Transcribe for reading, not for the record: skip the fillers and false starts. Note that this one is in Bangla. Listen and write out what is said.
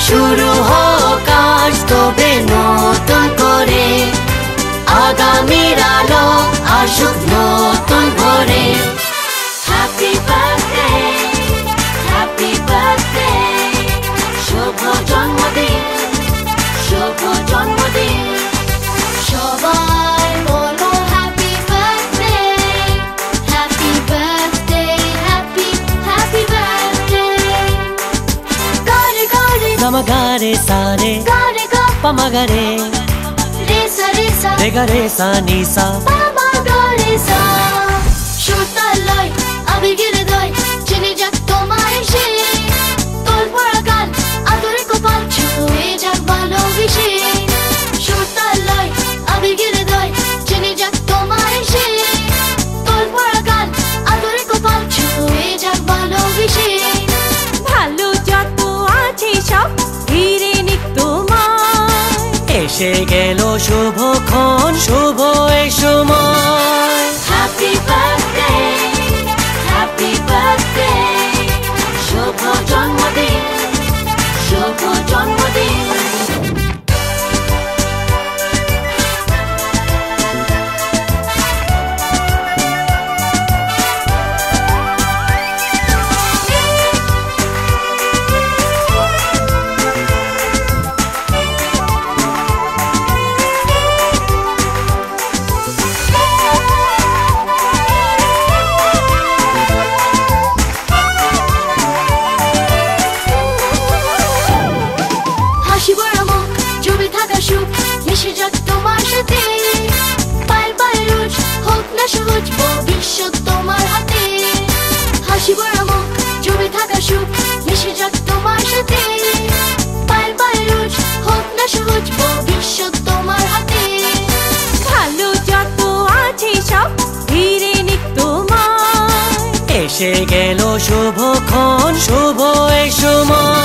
শুরু হোক আজ তবে নতুন করে, আগামীর আলো আসুক নতুন ভোরে। হ্যাপি বার্থডে, হ্যাপি বার্থডে, শুভ জন্মদিন, শুভ জন্মদিন। সবাই বলো happy birthday, happy birthday, happy happy birthday. গারে গারে গামা গারে সারে গারে গা পামা গারে রে সা রে সা রে গারে সা নি সা। পামা গারে সা। সুরতালয় আবেগের হৃদয় চিনে যাক তোমায় সে, তোর পড়া গান আদরে কপাল ছুঁয়ে যাক ভালোবেসে। সুরতালয় আবেগের হৃদয় চিনে যাক তোমায় সে, তোর পড়া গান আদরে কপাল ছুঁয়ে যাক ভালোবেসে। ভালো যত আছে সব ফিরে নিক তোমায়, এসে গেল শুভক্ষণ, শুভ এই সময়। হ্যাপি বার্থডে, হ্যাপি বার্থডে, শুভ জন্মদিন, শুভ জন্মদিন। হাসি ভরা মুখ জমে থাকা সুখ মিশে যাক তোমার সাথে, পায়ের পায়ে রোজ হোক না সহজ ভবিষ্যৎ তোমার হাতে। হাসি ভরা মুখ জমে থাকা সুখ মিশে যাক তোমার সাথে, পায়ের পায়ে রোজ হোক না সহজ ভবিষ্যৎ তোমার হাতে। ভালো যত আছে সব ফিরে নিক তোমায়, এসে গেল শুভক্ষণ, শুভ এই সময়।